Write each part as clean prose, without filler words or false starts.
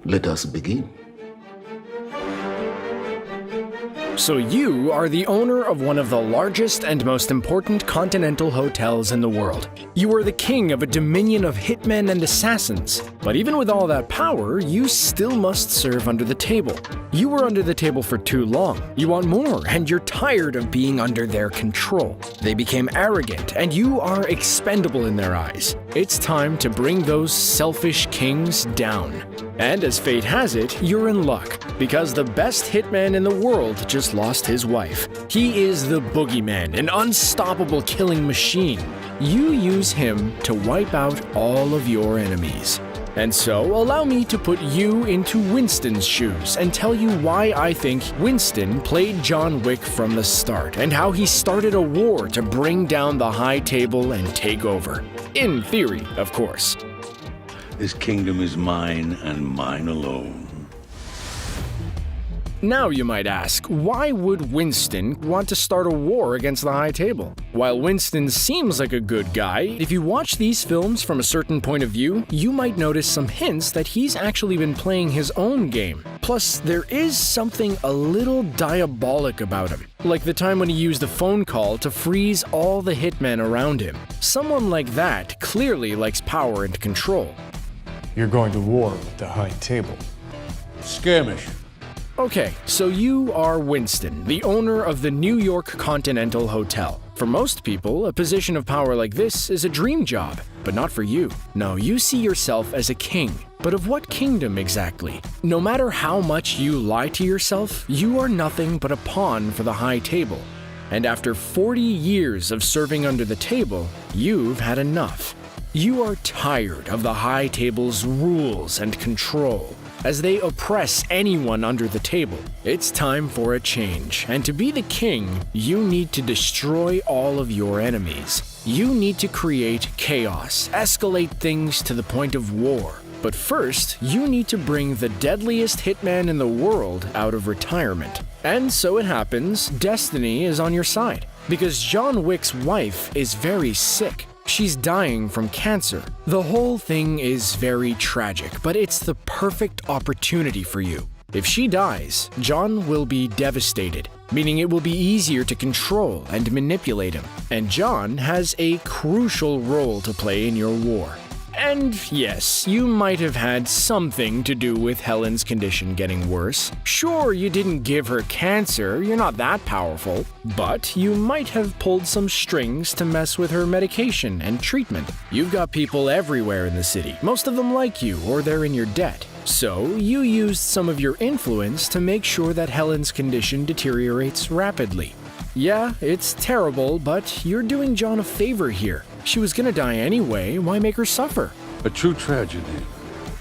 Let us begin. So you are the owner of one of the largest and most important continental hotels in the world. You are the king of a dominion of hitmen and assassins. But even with all that power, you still must serve under the table. You were under the table for too long. You want more, and you're tired of being under their control. They became arrogant, and you are expendable in their eyes. It's time to bring those selfish kings down. And as fate has it, you're in luck, because the best hitman in the world just lost his wife. He is the boogeyman, an unstoppable killing machine. You use him to wipe out all of your enemies. And so, allow me to put you into Winston's shoes and tell you why I think Winston played John Wick from the start and how he started a war to bring down the high table and take over. In theory, of course. This kingdom is mine and mine alone. Now you might ask, why would Winston want to start a war against the High Table? While Winston seems like a good guy, if you watch these films from a certain point of view, you might notice some hints that he's actually been playing his own game. Plus, there is something a little diabolic about him, like the time when he used a phone call to freeze all the hitmen around him. Someone like that clearly likes power and control. You're going to war with the High Table. Skirmish. Okay, so you are Winston, the owner of the New York Continental Hotel. For most people, a position of power like this is a dream job, but not for you. No, you see yourself as a king. But of what kingdom exactly? No matter how much you lie to yourself, you are nothing but a pawn for the High Table. And after 40 years of serving under the table, you've had enough. You are tired of the High Table's rules and control, as they oppress anyone under the table. It's time for a change, and to be the king, you need to destroy all of your enemies. You need to create chaos, escalate things to the point of war. But first, you need to bring the deadliest hitman in the world out of retirement. And so it happens, destiny is on your side, because John Wick's wife is very sick. She's dying from cancer. The whole thing is very tragic, but it's the perfect opportunity for you. If she dies, John will be devastated, meaning it will be easier to control and manipulate him. And John has a crucial role to play in your war. And yes, you might have had something to do with Helen's condition getting worse. Sure, you didn't give her cancer, you're not that powerful, but you might have pulled some strings to mess with her medication and treatment. You've got people everywhere in the city, most of them like you or they're in your debt. So you used some of your influence to make sure that Helen's condition deteriorates rapidly. Yeah, it's terrible, but you're doing John a favor here. She was gonna die anyway, why make her suffer? A true tragedy.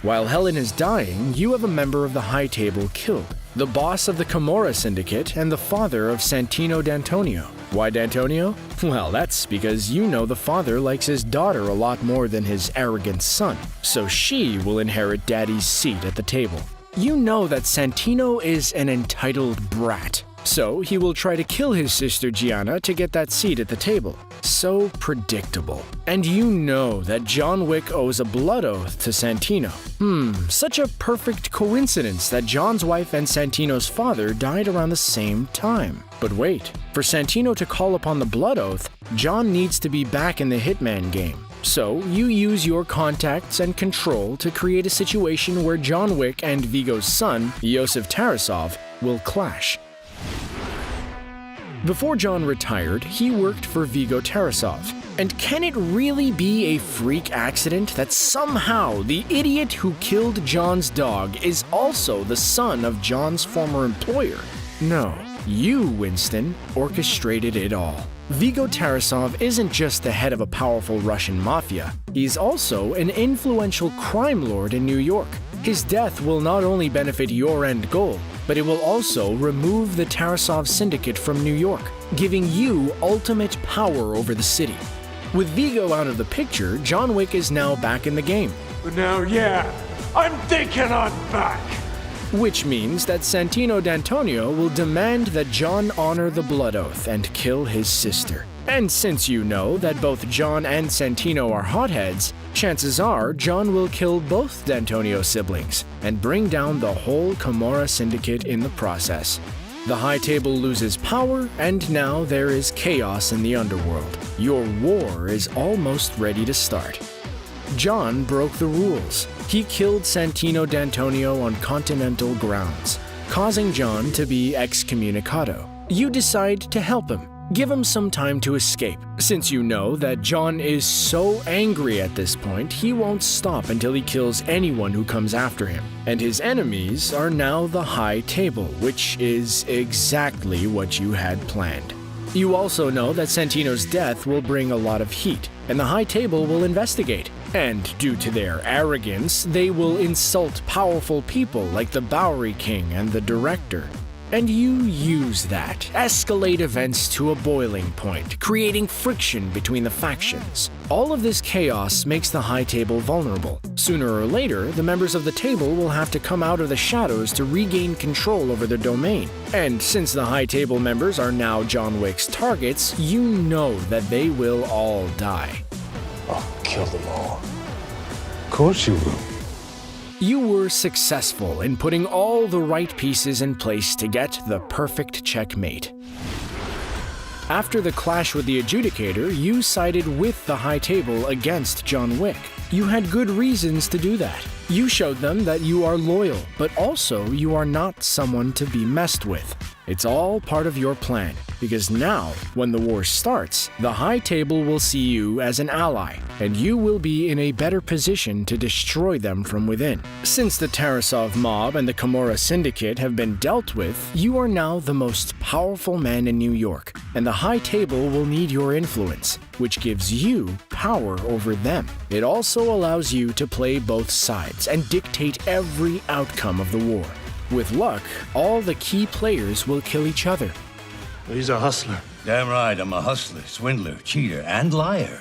While Helen is dying, you have a member of the High Table killed. The boss of the Camorra Syndicate and the father of Santino D'Antonio. Why D'Antonio? Well, that's because you know the father likes his daughter a lot more than his arrogant son. So she will inherit Daddy's seat at the table. You know that Santino is an entitled brat. So he will try to kill his sister Gianna to get that seat at the table. So predictable. And you know that John Wick owes a blood oath to Santino. Such a perfect coincidence that John's wife and Santino's father died around the same time. But wait, for Santino to call upon the blood oath, John needs to be back in the hitman game. So you use your contacts and control to create a situation where John Wick and Vigo's son, Yosef Tarasov, will clash. Before John retired, he worked for Vigo Tarasov. And can it really be a freak accident that somehow the idiot who killed John's dog is also the son of John's former employer? No, you, Winston, orchestrated it all. Vigo Tarasov isn't just the head of a powerful Russian mafia, he's also an influential crime lord in New York. His death will not only benefit your end goal, but it will also remove the Tarasov Syndicate from New York, giving you ultimate power over the city. With Vigo out of the picture, John Wick is now back in the game. But now, yeah, I'm thinking I'm back. Which means that Santino D'Antonio will demand that John honor the blood oath and kill his sister. And since you know that both John and Santino are hotheads, chances are John will kill both D'Antonio's siblings. and bring down the whole Camorra Syndicate in the process. The High Table loses power, and now there is chaos in the underworld. Your war is almost ready to start. John broke the rules. He killed Santino D'Antonio on continental grounds, causing John to be excommunicado. You decide to help him. Give him some time to escape, since you know that John is so angry at this point he won't stop until he kills anyone who comes after him. And his enemies are now the High Table, which is exactly what you had planned. You also know that Santino's death will bring a lot of heat, and the High Table will investigate. And due to their arrogance, they will insult powerful people like the Bowery King and the Director. And you use that, escalate events to a boiling point, creating friction between the factions. All of this chaos makes the High Table vulnerable. Sooner or later, the members of the table will have to come out of the shadows to regain control over their domain. And since the High Table members are now John Wick's targets, you know that they will all die. I'll kill them all. Of course you will. You were successful in putting all the right pieces in place to get the perfect checkmate. After the clash with the Adjudicator, you sided with the High Table against John Wick. You had good reasons to do that. You showed them that you are loyal, but also you are not someone to be messed with. It's all part of your plan, because now, when the war starts, the High Table will see you as an ally, and you will be in a better position to destroy them from within. Since the Tarasov mob and the Camorra Syndicate have been dealt with, you are now the most powerful man in New York, and the High Table will need your influence, which gives you power over them. It also allows you to play both sides and dictate every outcome of the war. With luck, all the key players will kill each other. He's a hustler. Damn right, I'm a hustler, swindler, cheater, and liar.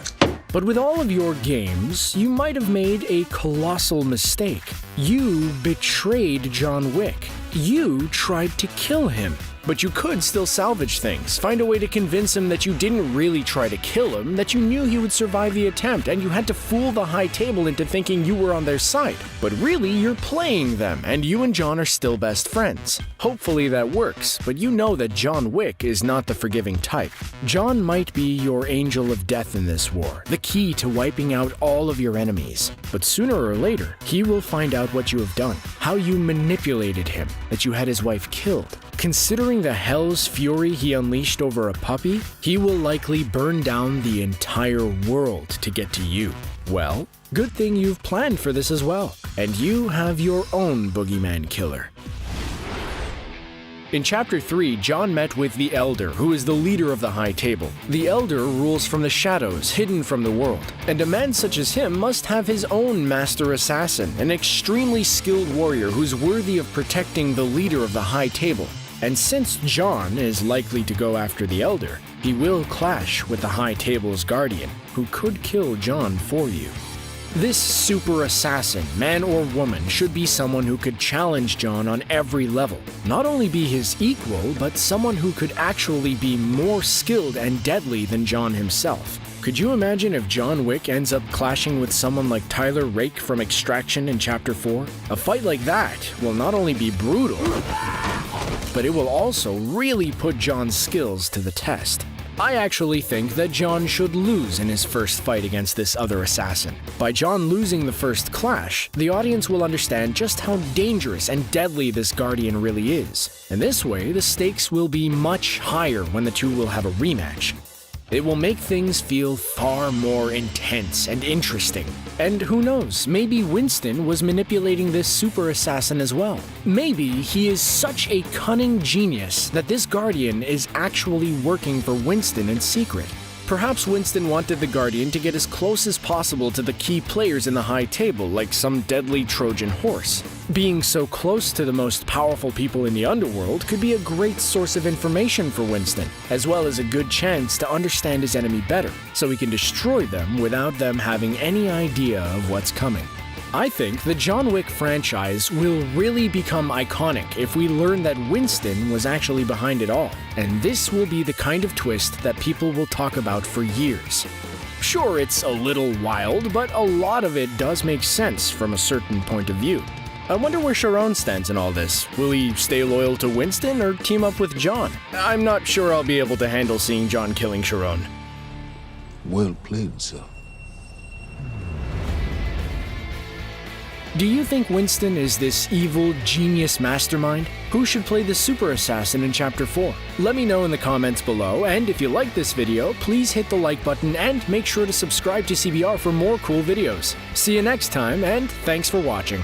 But with all of your games, you might have made a colossal mistake. You betrayed John Wick. You tried to kill him. But you could still salvage things, find a way to convince him that you didn't really try to kill him, that you knew he would survive the attempt, and you had to fool the High Table into thinking you were on their side. But really, you're playing them, and you and John are still best friends. Hopefully that works, but you know that John Wick is not the forgiving type. John might be your angel of death in this war, the key to wiping out all of your enemies. But sooner or later, he will find out what you have done, how you manipulated him, that you had his wife killed. Considering the hell's fury he unleashed over a puppy, he will likely burn down the entire world to get to you. Well, good thing you've planned for this as well, and you have your own boogeyman killer. In Chapter 3, John met with the Elder, who is the leader of the High Table. The Elder rules from the shadows, hidden from the world, and a man such as him must have his own master assassin, an extremely skilled warrior who's worthy of protecting the leader of the High Table. And since John is likely to go after the Elder, he will clash with the High Table's guardian, who could kill John for you. This super assassin, man or woman, should be someone who could challenge John on every level. Not only be his equal, but someone who could actually be more skilled and deadly than John himself. Could you imagine if John Wick ends up clashing with someone like Tyler Rake from Extraction in Chapter 4? A fight like that will not only be brutal, but it will also really put John's skills to the test. I actually think that John should lose in his first fight against this other assassin. By John losing the first clash, the audience will understand just how dangerous and deadly this Guardian really is. And this way, the stakes will be much higher when the two will have a rematch. It will make things feel far more intense and interesting. And who knows, maybe Winston was manipulating this super assassin as well. Maybe he is such a cunning genius that this Guardian is actually working for Winston in secret. Perhaps Winston wanted the Guardian to get as close as possible to the key players in the High Table, like some deadly Trojan horse. Being so close to the most powerful people in the underworld could be a great source of information for Winston, as well as a good chance to understand his enemy better, so he can destroy them without them having any idea of what's coming. I think the John Wick franchise will really become iconic if we learn that Winston was actually behind it all, and this will be the kind of twist that people will talk about for years. Sure, it's a little wild, but a lot of it does make sense from a certain point of view. I wonder where Sharon stands in all this. Will he stay loyal to Winston or team up with John? I'm not sure I'll be able to handle seeing John killing Sharon. Well played, sir. Do you think Winston is this evil genius mastermind? Who should play the super assassin in Chapter 4? Let me know in the comments below, and if you like this video, please hit the like button and make sure to subscribe to CBR for more cool videos. See you next time, and thanks for watching.